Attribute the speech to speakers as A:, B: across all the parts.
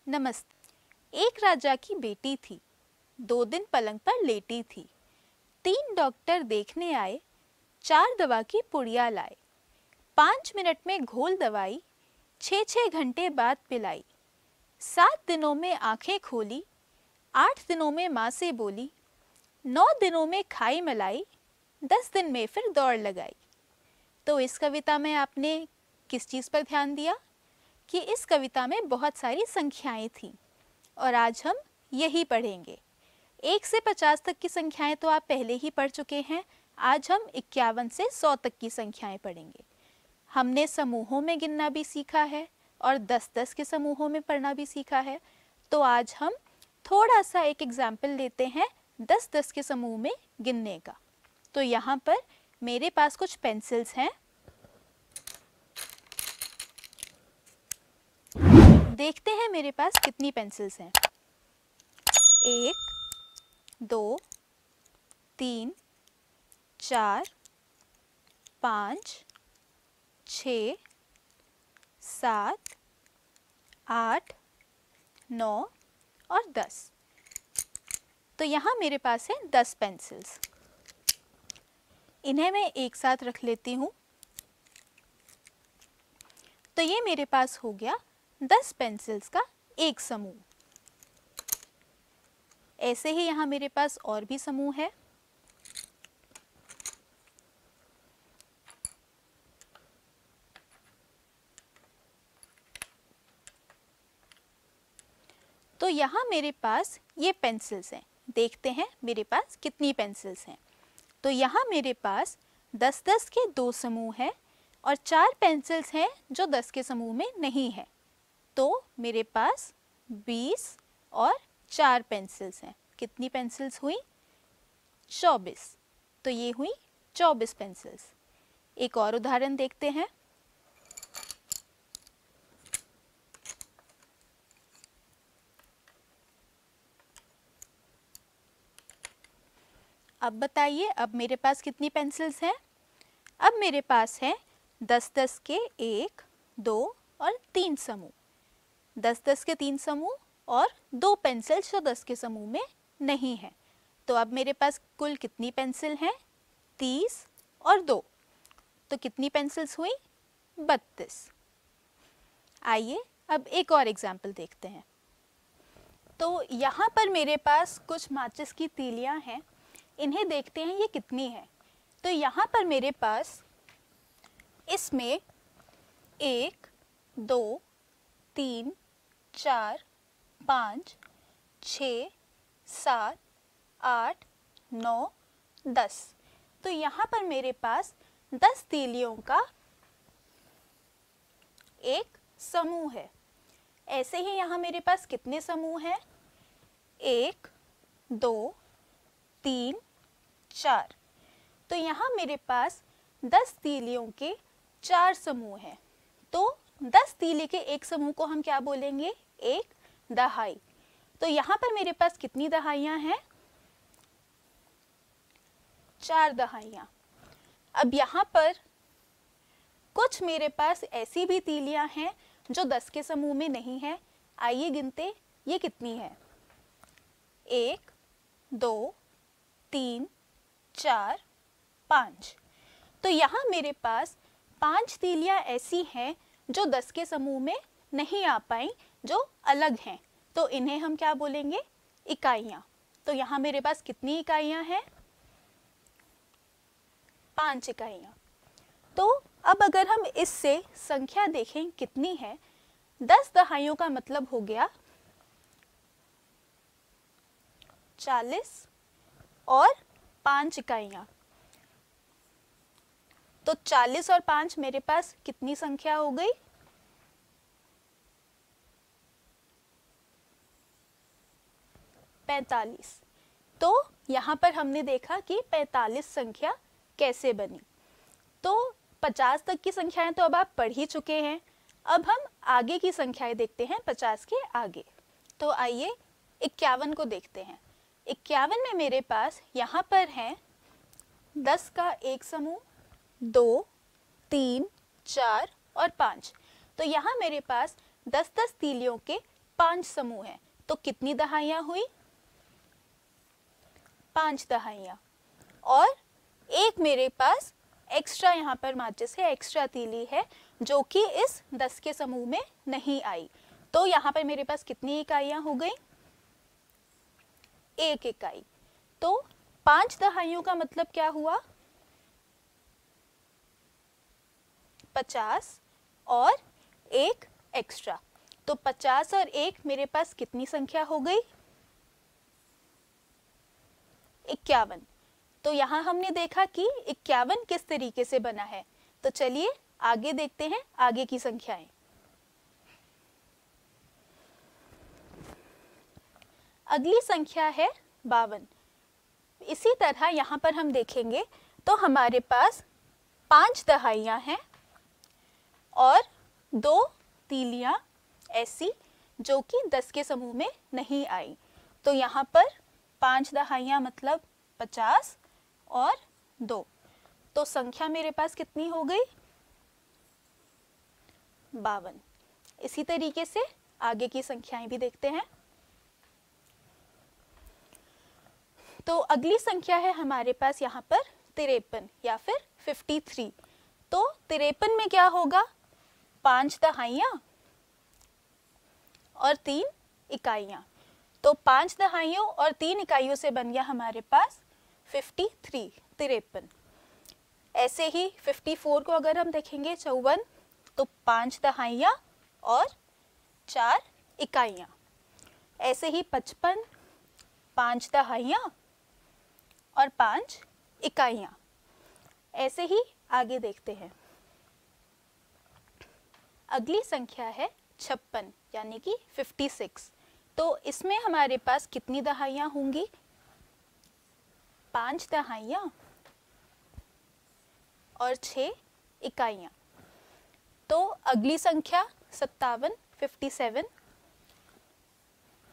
A: नमस्ते। एक राजा की बेटी थी, 2 दिन पलंग पर लेटी थी। 3 डॉक्टर देखने आए, 4 दवा की पुड़िया लाए। 5 मिनट में घोल दवाई, 6-6 घंटे बाद पिलाई। 7 दिनों में आंखें खोली, 8 दिनों में माँ से बोली। 9 दिनों में खाई मलाई, 10 दिन में फिर दौड़ लगाई। तो इस कविता में आपने किस चीज़ पर ध्यान दिया कि इस कविता में बहुत सारी संख्याएं थीं और आज हम यही पढ़ेंगे। 1 से 50 तक की संख्याएं तो आप पहले ही पढ़ चुके हैं। आज हम 51 से 100 तक की संख्याएं पढ़ेंगे। हमने समूहों में गिनना भी सीखा है और 10-10 के समूहों में पढ़ना भी सीखा है। तो आज हम थोड़ा सा एक एग्जाम्पल लेते हैं 10-10 के समूह में गिनने का। तो यहाँ पर मेरे पास कुछ पेंसिल्स हैं। देखते हैं मेरे पास कितनी पेंसिल्स हैं। 1, 2, 3, 4, 5, 6, 7, 8, 9 और 10। तो यहाँ मेरे पास है 10 पेंसिल्स। इन्हें मैं एक साथ रख लेती हूँ। तो ये मेरे पास हो गया 10 पेंसिल्स का एक समूह। ऐसे ही यहाँ मेरे पास और भी समूह है। तो यहाँ मेरे पास ये पेंसिल्स हैं। देखते हैं मेरे पास कितनी पेंसिल्स हैं। तो यहाँ मेरे पास 10-10 के 2 समूह हैं और 4 पेंसिल्स हैं जो 10 के समूह में नहीं है। तो मेरे पास 20 और 4 पेंसिल्स हैं। कितनी पेंसिल्स हुई? 24। तो ये हुई 24 पेंसिल्स। एक और उदाहरण देखते हैं। अब बताइए, अब मेरे पास कितनी पेंसिल्स हैं? अब मेरे पास है 10-10 के 1, 2 और 3 समूह। 10-10 के 3 समूह और 2 पेंसिल्स जो 10 के समूह में नहीं है। तो अब मेरे पास कुल कितनी पेंसिल हैं? 30 और 2। तो कितनी पेंसिल्स हुई? 32। आइए अब एक और एग्जाम्पल देखते हैं। तो यहाँ पर मेरे पास कुछ माचिस की तीलियाँ हैं। इन्हें देखते हैं ये कितनी है। तो यहाँ पर मेरे पास इसमें 1, 2, 3, 4, 5, 6, 7, 8, 9, 10। तो यहाँ पर मेरे पास 10 तीलियों का एक समूह है। ऐसे ही यहाँ मेरे पास कितने समूह हैं? 1, 2, 3, 4। तो यहाँ मेरे पास 10 तीलियों के 4 समूह हैं। तो 10 तीली के एक समूह को हम क्या बोलेंगे? एक दहाई। तो यहाँ पर मेरे पास कितनी दहाइयाँ हैं? 4 दहाइयाँ। अब यहाँ पर कुछ मेरे पास ऐसी भी तीलियाँ हैं जो 10 के समूह में नहीं है। आइए गिनते, ये कितनी है? 1, 2, 3, 4, 5। तो यहाँ मेरे पास 5 तीलियाँ ऐसी हैं जो 10 के समूह में नहीं आ पाई, जो अलग हैं। तो इन्हें हम क्या बोलेंगे? इकाइयाँ। तो यहाँ मेरे पास कितनी इकाइयाँ हैं? 5 इकाइयाँ। तो अब अगर हम इससे संख्या देखें कितनी है, 10 दहाइयों का मतलब हो गया 40 और 5 इकाइयाँ। तो 40 और 5 मेरे पास कितनी संख्या हो गई? 45। तो यहाँ पर हमने देखा कि 45 संख्या कैसे बनी। तो 50 तक की संख्याएं तो अब आप पढ़ ही चुके हैं। अब हम आगे की संख्याएं देखते हैं 50 के आगे। तो आइए 51 को देखते हैं। 51 में मेरे पास यहाँ पर हैं 10 का एक समूह, 2, 3, 4 और 5। तो यहाँ मेरे पास 10-10 तीलियों के 5 समूह हैं, तो कितनी दहाइयाँ हुई? 5 दहाइयाँ। और एक मेरे पास एक्स्ट्रा यहाँ पर माचिस है, एक्स्ट्रा तीली है, जो कि इस 10 के समूह में नहीं आई। तो यहाँ पर मेरे पास कितनी इकाइयाँ हो गई? 1 इकाई। तो 5 दहाइयों का मतलब क्या हुआ? 50 और 1 एक्स्ट्रा। तो 50 और 1 मेरे पास कितनी संख्या हो गई? 51। तो यहाँ हमने देखा कि 51 किस तरीके से बना है। तो चलिए आगे देखते हैं आगे की संख्याएं। अगली संख्या है 52। इसी तरह यहाँ पर हम देखेंगे तो हमारे पास 5 दहाइयाँ हैं और 2 तीलियाँ ऐसी जो कि 10 के समूह में नहीं आई। तो यहाँ पर 5 दहाइयाँ मतलब 50 और 2। तो संख्या मेरे पास कितनी हो गई? 52। इसी तरीके से आगे की संख्याएं भी देखते हैं। तो अगली संख्या है हमारे पास यहाँ पर 53 या फिर 53। तो 53 में क्या होगा? 5 दहाइयाँ और 3 इकाइयाँ। तो 5 दहाइयों और 3 इकाइयों से बन गया हमारे पास 53, 53। ऐसे ही 54 को अगर हम देखेंगे 54, तो 5 दहाइयाँ और 4 इकाइयाँ। ऐसे ही 55, 5 दहाइयाँ और 5 इकाइयाँ। ऐसे ही आगे देखते हैं। अगली संख्या है 56 यानी कि 56। तो इसमें हमारे पास कितनी दहाइयाँ होंगी? 5 दहाइयाँ और 6 इकाइयाँ। तो अगली संख्या 57, 57,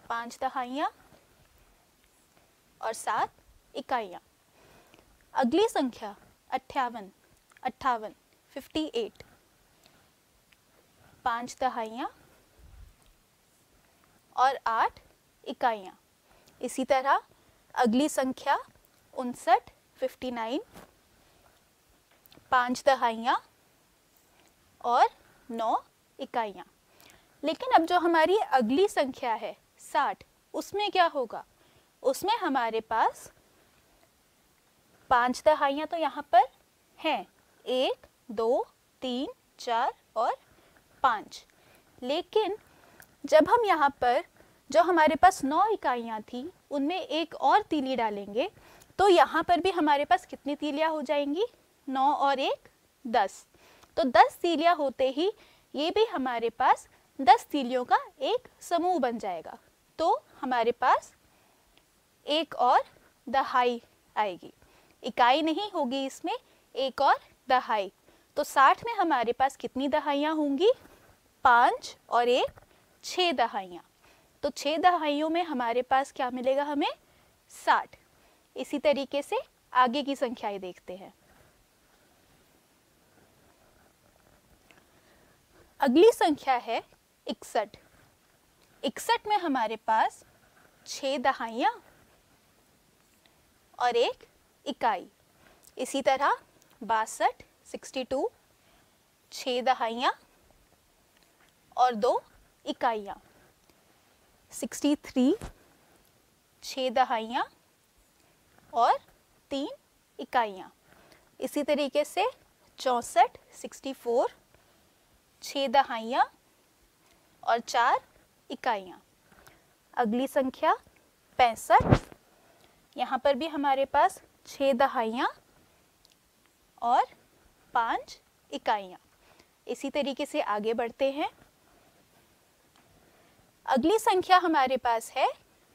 A: 5 दहाइयाँ और 7 इकाइयाँ। अगली संख्या 58, 58, 58, 5 दहाइयाँ और 8 इकाइयाँ। इसी तरह अगली संख्या 59, 59, 5 दहाइयाँ और 9 इकाइयाँ। लेकिन अब जो हमारी अगली संख्या है 60, उसमें क्या होगा? उसमें हमारे पास 5 दहाइयाँ तो यहाँ पर हैं, 1, 2, 3, 4 और 5। लेकिन जब हम यहाँ पर जो हमारे पास 9 इकाइयाँ थी उनमें एक और तीली डालेंगे तो यहाँ पर भी हमारे पास कितनी तीलियाँ हो जाएंगी? 9 और 1, 10। तो 10 तीलियाँ होते ही ये भी हमारे पास 10 तीलियों का एक समूह बन जाएगा। तो हमारे पास एक और दहाई आएगी, इकाई नहीं होगी इसमें, एक और दहाई। तो 60 में हमारे पास कितनी दहाइयाँ होंगी? 5 और 1, 6 दहाइयाँ। तो 6 दहाइयों में हमारे पास क्या मिलेगा हमें? 60। इसी तरीके से आगे की संख्याएं देखते हैं। अगली संख्या है 61। 61 में हमारे पास 6 दहाइयाँ और 1 इकाई। इसी तरह 62, 62, 6 दहाइयाँ और 2 इकाइयाँ। 63, 6 दहाइयाँ और 3 इकाइयाँ। इसी तरीके से 64, 64, 6 दहाइयाँ और 4 इकाइयाँ। अगली संख्या 65, यहाँ पर भी हमारे पास 6 दहाइयाँ और 5 इकाइयाँ। इसी तरीके से आगे बढ़ते हैं। अगली संख्या हमारे पास है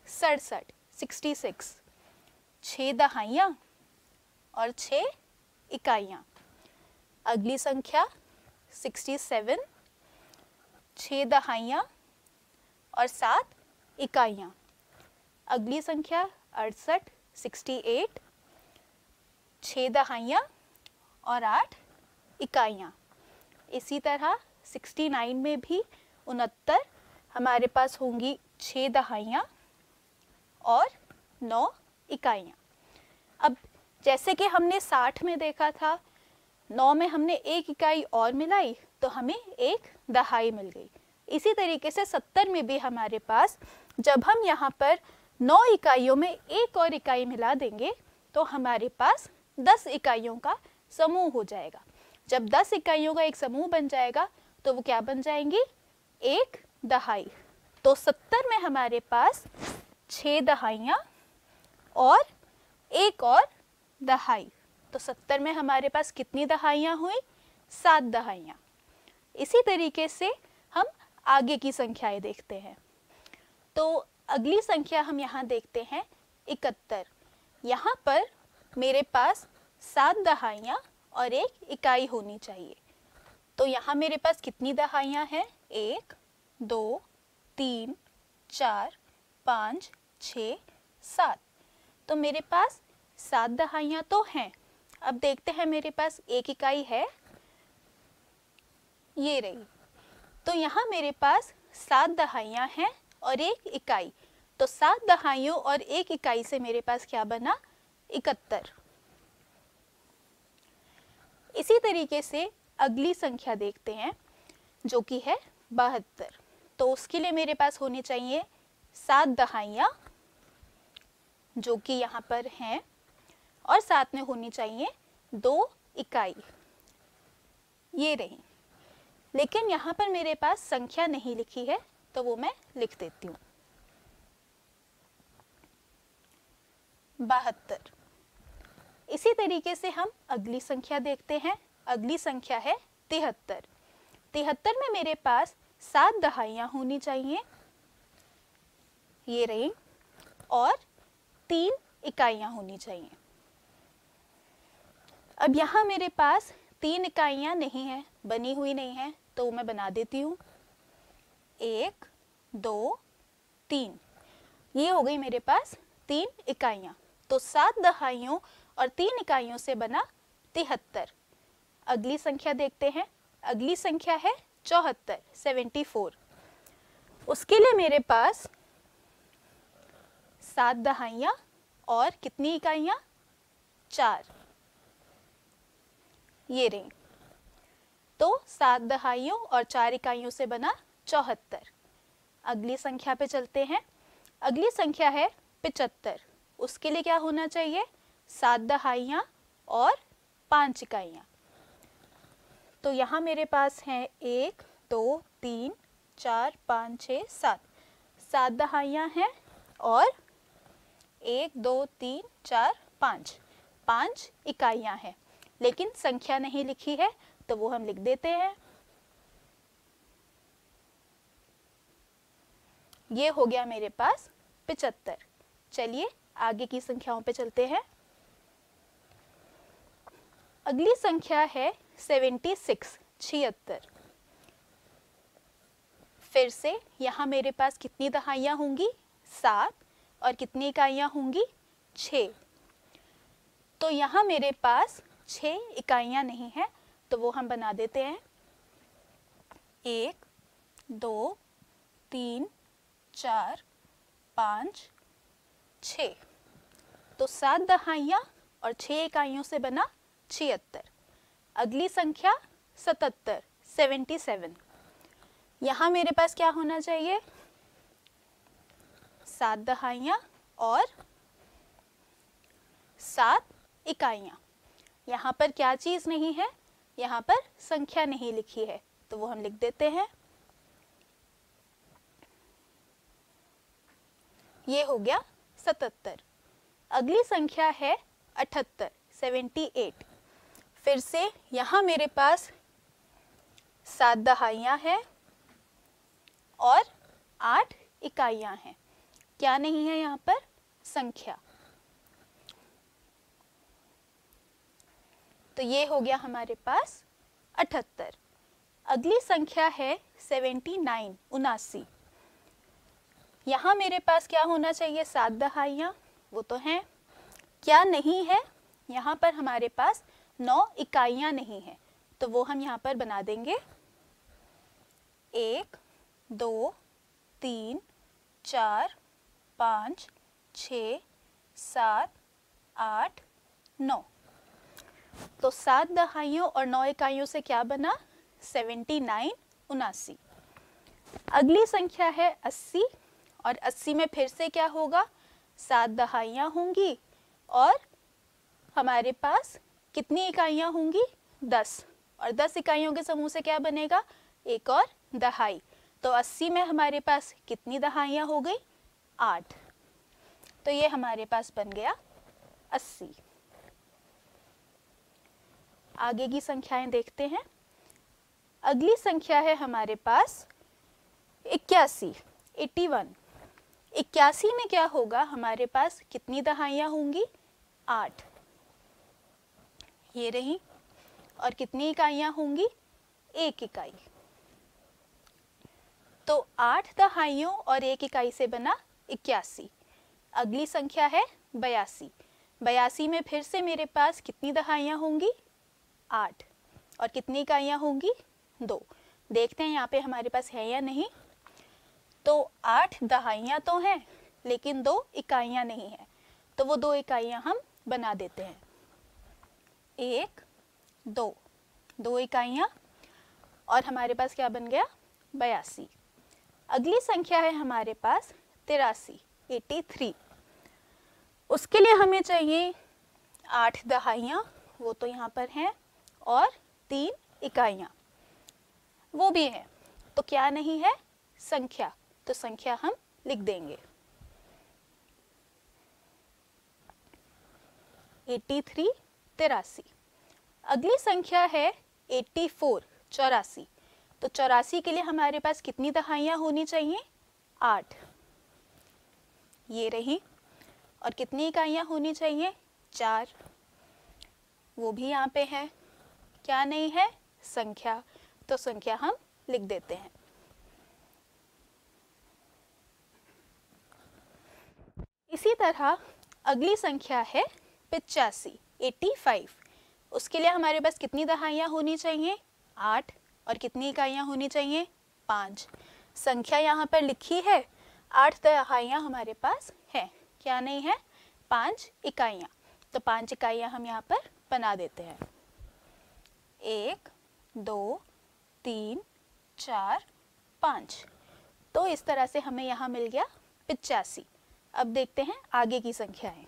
A: 67, 66, 6 दहाइयाँ और 6 इकाइयाँ। अगली संख्या 67, 6 दहाइयाँ और 7 इकाइयाँ। अगली संख्या 68, 68, 6 दहाइयाँ और 8 इकाइयाँ। इसी तरह 69 में भी 69, हमारे पास होंगी 6 दहाइयाँ और 9 इकाइयाँ। अब जैसे कि हमने 60 में देखा था, 9 में हमने 1 इकाई और मिलाई तो हमें 1 दहाई मिल गई। इसी तरीके से 70 में भी हमारे पास जब हम यहाँ पर 9 इकाइयों में 1 और इकाई मिला देंगे तो हमारे पास 10 इकाइयों का समूह हो जाएगा। जब 10 इकाइयों का एक समूह बन जाएगा तो वो क्या बन जाएंगी? 1 दहाई। तो 70 में हमारे पास 6 दहाइयाँ और 1 और दहाई। तो 70 में हमारे पास कितनी दहाइयाँ हुई? 7 दहाइयाँ। इसी तरीके से हम आगे की संख्याएं देखते हैं। तो अगली संख्या हम यहाँ देखते हैं 71। यहाँ पर मेरे पास 7 दहाइयाँ और 1 इकाई होनी चाहिए। तो यहाँ मेरे पास कितनी दहाइयाँ हैं? 1, 2, 3, 4, 5, 6, 7। तो मेरे पास 7 दहाइयाँ तो हैं। अब देखते हैं मेरे पास 1 इकाई है, ये रही। तो यहाँ मेरे पास 7 दहाइयाँ हैं और 1 इकाई। तो 7 दहाइयों और 1 इकाई से मेरे पास क्या बना? 71। इसी तरीके से अगली संख्या देखते हैं जो कि है 72। तो उसके लिए मेरे पास होने चाहिए 7 दहाइयाँ जो कि यहाँ पर हैं और साथ में होनी चाहिए 2 इकाई, ये रही। लेकिन यहाँ पर मेरे पास संख्या नहीं लिखी है तो वो मैं लिख देती हूँ, 72। इसी तरीके से हम अगली संख्या देखते हैं। अगली संख्या है 73। 73 में मेरे पास 7 दहाइयाँ होनी चाहिए, ये रही, और 3 इकाइयाँ होनी चाहिए। अब यहाँ मेरे पास 3 इकाइयाँ नहीं है, बनी हुई नहीं है, तो मैं बना देती हूँ। 1, 2, 3, ये हो गई मेरे पास 3 इकाइयाँ। तो 7 दहाइयों और 3 इकाइयों से बना 73। अगली संख्या देखते हैं। अगली संख्या है 74, 74। उसके लिए मेरे पास 7 दहाइयाँ और कितनी इकाइयाँ? 4, ये रही। तो 7 दहाइयों और 4 इकाइयों से बना 74। अगली संख्या पे चलते हैं। अगली संख्या है 75। उसके लिए क्या होना चाहिए? 7 दहाइयाँ और 5 इकाइयाँ। तो यहाँ मेरे पास हैं 1, 2, 3, 4, 5, 6, 7। 7 दहाइयाँ हैं और 1, 2, 3, 4, 5 इकाइयाँ हैं, लेकिन संख्या नहीं लिखी है तो वो हम लिख देते हैं। ये हो गया मेरे पास 75। चलिए आगे की संख्याओं पे चलते हैं। अगली संख्या है 76, 76। फिर से यहाँ मेरे पास कितनी दहाइयाँ होंगी? 7, और कितनी इकाइयाँ होंगी? 6। तो यहाँ मेरे पास 6 इकाइयाँ नहीं है तो वो हम बना देते हैं। 1, 2, 3, 4, 5, 6। तो 7 दहाइयाँ और 6 इकाइयों से बना 76। अगली संख्या 77, 77। यहाँ मेरे पास क्या होना चाहिए? 7 दहाइयाँ और 7 इकाइयाँ। यहाँ पर क्या चीज़ नहीं है? यहाँ पर संख्या नहीं लिखी है तो वो हम लिख देते हैं। ये हो गया 77। अगली संख्या है 78, 78। फिर से यहाँ मेरे पास 7 दहाइयाँ हैं और 8 इकाइयाँ हैं। क्या नहीं है यहाँ पर? संख्या। तो ये हो गया हमारे पास 78। अगली संख्या है 79, 79। यहाँ मेरे पास क्या होना चाहिए? 7 दहाइयाँ, वो तो हैं। क्या नहीं है? यहाँ पर हमारे पास 9 इकाइयाँ नहीं हैं तो वो हम यहाँ पर बना देंगे। 1, 2, 3, 4, 5, 6, 7, 8, 9। तो 7 दहाइयों और 9 इकाइयों से क्या बना? 79, 79। अगली संख्या है 80 और 80 में फिर से क्या होगा? 7 दहाइयाँ होंगी और हमारे पास कितनी इकाइयाँ होंगी? 10। और 10 इकाइयों के समूह से क्या बनेगा? एक और दहाई। तो 80 में हमारे पास कितनी दहाइयाँ हो गई? 8। तो ये हमारे पास बन गया 80। आगे की संख्याएं देखते हैं। अगली संख्या है हमारे पास 81, 81। 81 में क्या होगा? हमारे पास कितनी दहाइयाँ होंगी? 8। ये रही। और कितनी इकाइयाँ होंगी? 1 इकाई। तो 8 दहाइयों और 1 इकाई से बना 81। अगली संख्या है 82। 82 में फिर से मेरे पास कितनी दहाइयाँ होंगी? 8। और कितनी इकाइयाँ होंगी? 2। देखते हैं यहाँ पे हमारे पास है या नहीं। तो 8 दहाइयाँ तो हैं लेकिन 2 इकाइयाँ नहीं हैं, तो वो 2 इकाइयाँ हम बना देते हैं। 1, 2, 2 इकाइयाँ और हमारे पास क्या बन गया? 82। अगली संख्या है हमारे पास 83, 83। उसके लिए हमें चाहिए 8 दहाइयाँ, वो तो यहाँ पर हैं, और 3 इकाइयाँ, वो भी हैं। तो क्या नहीं है? संख्या। तो संख्या हम लिख देंगे 83, 83। अगली संख्या है 84, 84। तो 84 के लिए हमारे पास कितनी दहाइयाँ होनी चाहिए? 8। ये रही। और कितनी इकाइयाँ होनी चाहिए? 4। वो भी यहाँ पे है। क्या नहीं है? संख्या। तो संख्या हम लिख देते हैं। इसी तरह अगली संख्या है 85, 85। उसके लिए हमारे पास कितनी दहाइयाँ होनी चाहिए? 8। और कितनी इकाइयाँ होनी चाहिए? 5। संख्या यहाँ पर लिखी है, 8 दहाइयाँ हमारे पास है। क्या नहीं है? 5 इकाइयाँ। तो 5 इकाइयाँ हम यहाँ पर बना देते हैं। 1, 2, 3, 4, 5। तो इस तरह से हमें यहाँ मिल गया 85। अब देखते हैं आगे की संख्याएं।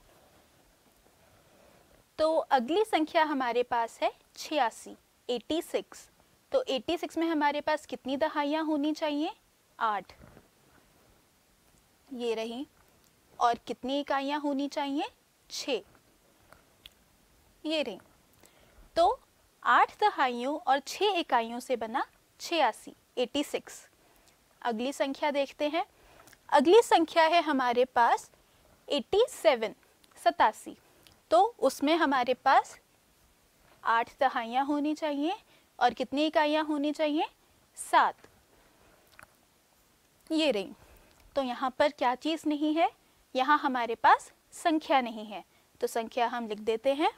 A: तो अगली संख्या हमारे पास है 86, 86। तो 86 में हमारे पास कितनी दहाइयाँ होनी चाहिए? 8। ये रही। और कितनी इकाइयाँ होनी चाहिए? 6। ये रही। तो 8 दहाइयों और 6 इकाइयों से बना 86, 86। अगली संख्या देखते हैं। अगली संख्या है हमारे पास 87, 87। तो उसमें हमारे पास 8 दहाइयाँ होनी चाहिए और कितनी इकाइयाँ होनी चाहिए? 7। ये रही। तो यहाँ पर क्या चीज़ नहीं है? यहाँ हमारे पास संख्या नहीं है। तो संख्या हम लिख देते हैं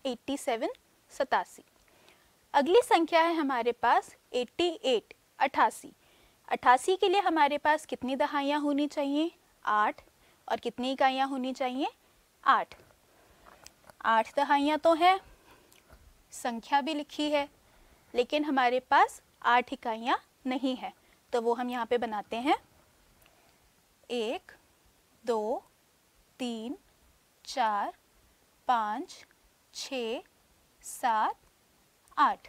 A: 87, 87। अगली संख्या है हमारे पास 88, 88। 88 के लिए हमारे पास कितनी दहाइयाँ होनी चाहिए? 8। और कितनी इकाइयाँ होनी चाहिए? 8। 8 दहाइयाँ तो है, संख्या भी लिखी है, लेकिन हमारे पास 8 इकाइयाँ नहीं है। तो वो हम यहाँ पे बनाते हैं 1, 2, 3, 4, 5, 6, 7, 8।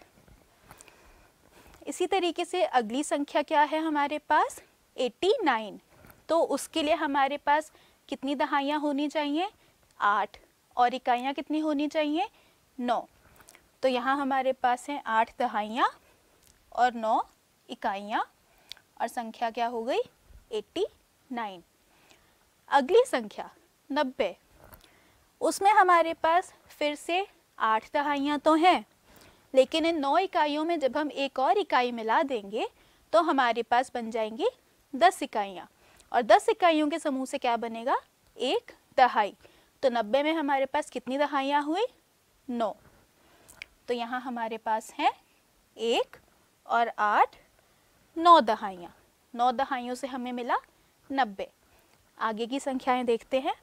A: इसी तरीके से अगली संख्या क्या है हमारे पास? 89। तो उसके लिए हमारे पास कितनी दहाइयाँ होनी चाहिए? 8। और इकाइयाँ कितनी होनी चाहिए? 9। तो यहाँ हमारे पास हैं 8 दहाइयाँ और 9 इकाइयाँ, और संख्या क्या हो गई? 89। अगली संख्या 90। उसमें हमारे पास फिर से 8 दहाइयाँ तो हैं, लेकिन इन 9 इकाइयों में जब हम एक और इकाई मिला देंगे तो हमारे पास बन जाएंगी 10 इकाइयाँ, और 10 इकाइयों के समूह से क्या बनेगा? एक दहाई। तो 90 में हमारे पास कितनी दहाइयाँ हुई? 9। तो यहाँ हमारे पास है 1, और 8 9 दहाइयाँ। 9 दहाइयों से हमें मिला 90। आगे की संख्याएं देखते हैं।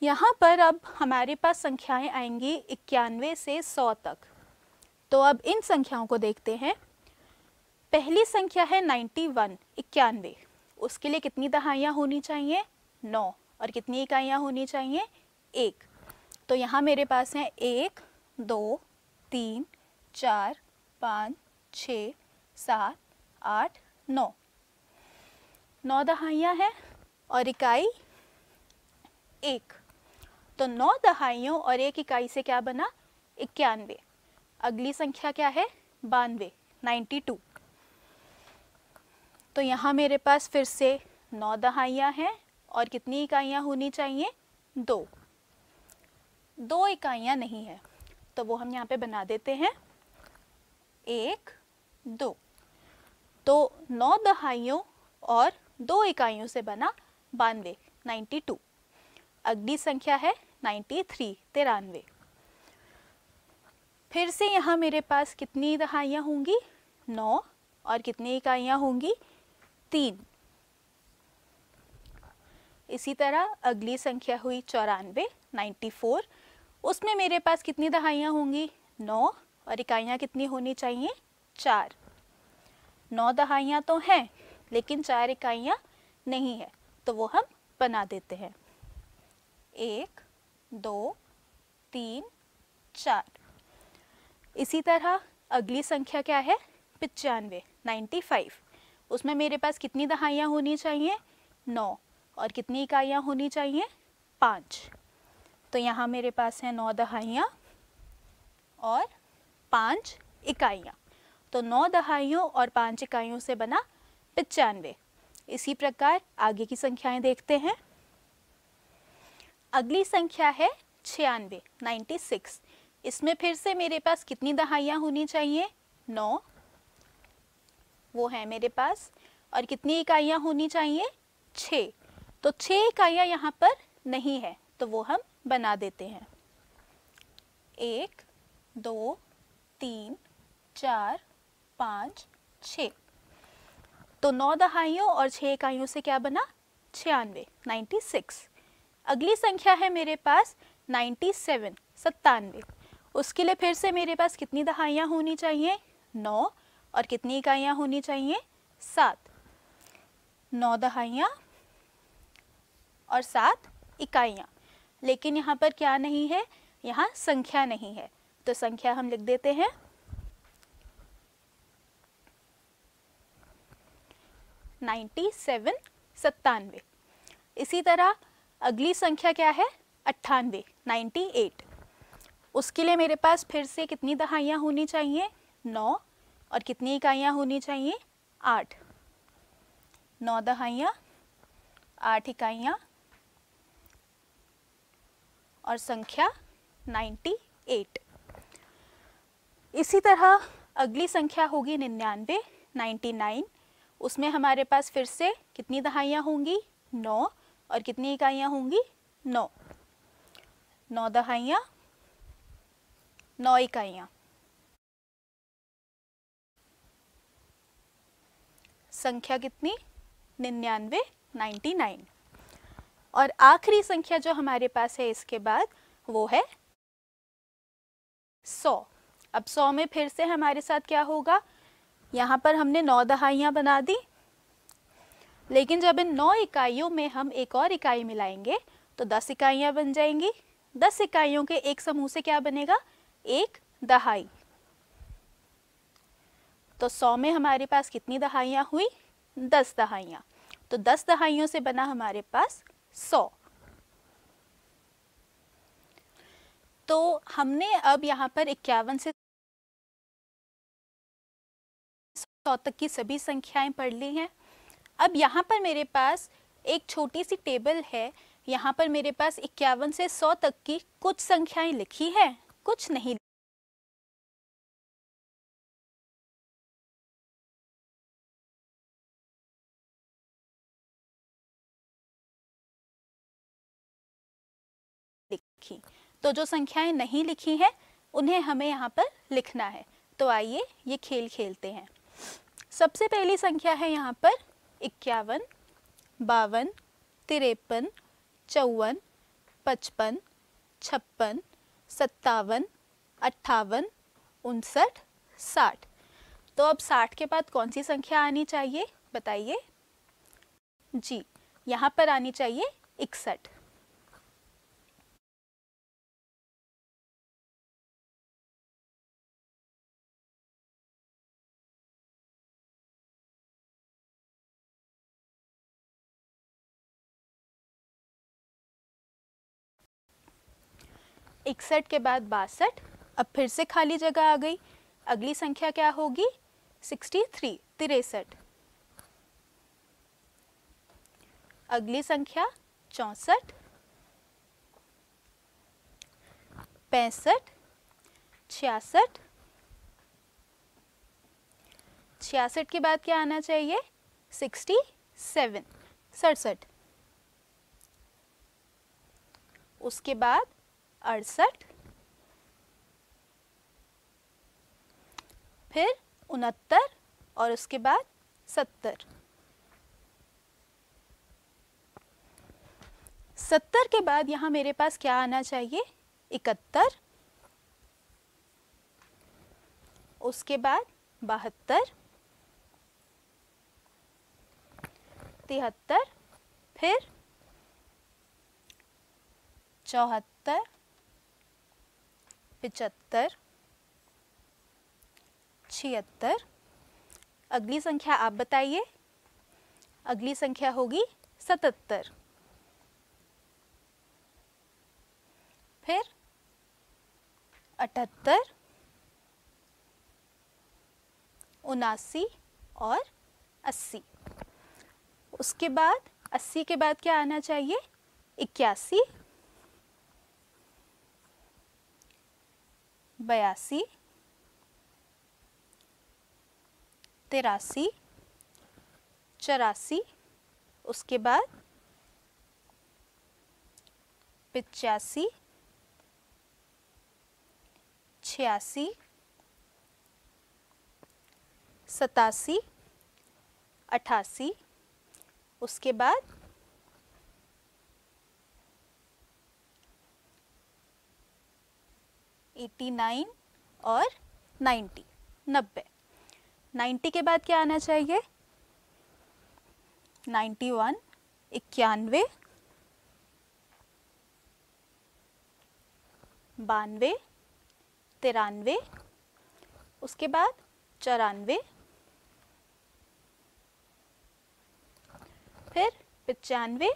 A: यहाँ पर अब हमारे पास संख्याएं आएंगी 91 से 100 तक। तो अब इन संख्याओं को देखते हैं। पहली संख्या है 91, 91। उसके लिए कितनी दहाइयाँ होनी चाहिए? 9। और कितनी इकाइयाँ होनी चाहिए? 1। तो यहाँ मेरे पास हैं 1 2 3 4 5 6 7 8 9। 9 दहाइयाँ हैं और इकाई 1। तो 9 दहाइयों और 1 इकाई से क्या बना? 91। अगली संख्या क्या है? 92, 92। तो यहाँ मेरे पास फिर से 9 दहाइयाँ हैं और कितनी इकाइयाँ होनी चाहिए? 2। 2 इकाइयाँ नहीं है, तो वो हम यहाँ पे बना देते हैं 1 2। तो 9 दहाइयों और 2 इकाइयों से बना 92, 92। अगली संख्या है 93, 93। फिर से यहाँ मेरे पास कितनी दहाइयाँ होंगी? 9। और कितनी इकाइयाँ होंगी? 3। इसी तरह अगली संख्या हुई 94, 94। उसमें मेरे पास कितनी दहाइयाँ होंगी? 9। और इकाइयाँ कितनी होनी चाहिए? 4। 9 दहाइयाँ तो हैं लेकिन 4 इकाइयाँ नहीं है, तो वो हम बना देते हैं 1 2 3 4। इसी तरह अगली संख्या क्या है? 95, 95। उसमें मेरे पास कितनी दहाइयाँ होनी चाहिए? 9। और कितनी इकाइयाँ होनी चाहिए? 5। तो यहाँ मेरे पास है 9 दहाइयाँ और 5 इकाइयाँ। तो 9 दहाइयों और 5 इकाइयों से बना 95। इसी प्रकार आगे की संख्याएं देखते हैं। अगली संख्या है 96, 96। इसमें फिर से मेरे पास कितनी दहाइयाँ होनी चाहिए? 9। वो है मेरे पास। और कितनी इकाइयाँ होनी चाहिए? 6। तो 6 इकाइयाँ यहाँ पर नहीं है, तो वो हम बना देते हैं 1 2 3 4 5 6। तो 9 दहाइयों और 6 इकाइयों से क्या बना? 96, 96। अगली संख्या है मेरे पास 97, 97। उसके लिए फिर से मेरे पास कितनी दहाइयाँ होनी चाहिए? 9। और कितनी इकाइयाँ होनी चाहिए? 7। 9 दहाइयाँ और 7 इकाइयाँ। लेकिन यहाँ पर क्या नहीं है? यहाँ संख्या नहीं है, तो संख्या हम लिख देते हैं 97, 97। इसी तरह अगली संख्या क्या है? 98, 98। उसके लिए मेरे पास फिर से कितनी दहाइयाँ होनी चाहिए? 9। और कितनी इकाइयाँ होनी चाहिए? 8। 9 दहाइयाँ, 8 इकाइयाँ और संख्या 98। इसी तरह अगली संख्या होगी 99, 99। उसमें हमारे पास फिर से कितनी दहाइयाँ होंगी? 9। और कितनी इकाइयाँ होंगी? 9। 9 दहाइयाँ, 9 इकाइयाँ। संख्या कितनी? 99, 99। और आखिरी संख्या जो हमारे पास है इसके बाद वो है 100। अब 100 में फिर से हमारे साथ क्या होगा? यहाँ पर हमने 9 दहाइयाँ बना दी, लेकिन जब इन 9 इकाइयों में हम एक और इकाई मिलाएंगे तो 10 इकाइयाँ बन जाएंगी। 10 इकाइयों के एक समूह से क्या बनेगा? एक दहाई। तो 100 में हमारे पास कितनी दहाइयाँ हुई? 10 दहाइयाँ। तो 10 दहाइयों से बना हमारे पास 100। तो हमने अब यहाँ पर 51 से 100 तक की सभी संख्याएं पढ़ ली हैं। अब यहाँ पर मेरे पास एक छोटी सी टेबल है। यहाँ पर मेरे पास 51 से 100 तक की कुछ संख्याएं लिखी हैं, कुछ नहीं लिखी। तो जो संख्याएं नहीं लिखी हैं उन्हें हमें यहाँ पर लिखना है। तो आइए ये खेल खेलते हैं। सबसे पहली संख्या है यहाँ पर 51, 52, 53, 54, 55, 56, 57, 58, 59, 60। तो अब 60 के बाद कौन सी संख्या आनी चाहिए बताइए? जी, यहाँ पर आनी चाहिए 61। इकसठ के बाद 62, अब फिर से खाली जगह आ गई। अगली संख्या क्या होगी? 63, 63। अगली संख्या 64, 65, 66। 66 के बाद क्या आना चाहिए? 67, 67। उसके बाद 68, फिर 69 और उसके बाद 70। 70 के बाद यहाँ मेरे पास क्या आना चाहिए? 71, उसके बाद 72, 73, फिर 74, 75, 76। अगली संख्या आप बताइए। अगली संख्या होगी 77, फिर 78, 79 और 80। उसके बाद 80 के बाद क्या आना चाहिए? 81, 82, 83, 84। उसके बाद 85, 86, 87, 88। उसके बाद 89 और 90, 90। 90 के बाद क्या आना चाहिए? 91, 91, 92, 93। उसके बाद 94, फिर 95,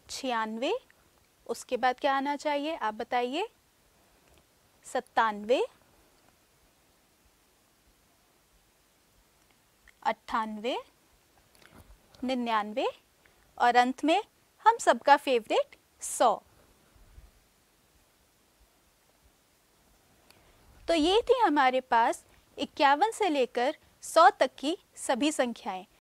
A: 96। उसके बाद क्या आना चाहिए आप बताइए? 97, 98, 99 और अंत में हम सबका फेवरेट 100। तो ये थी हमारे पास 51 से लेकर 100 तक की सभी संख्याएं।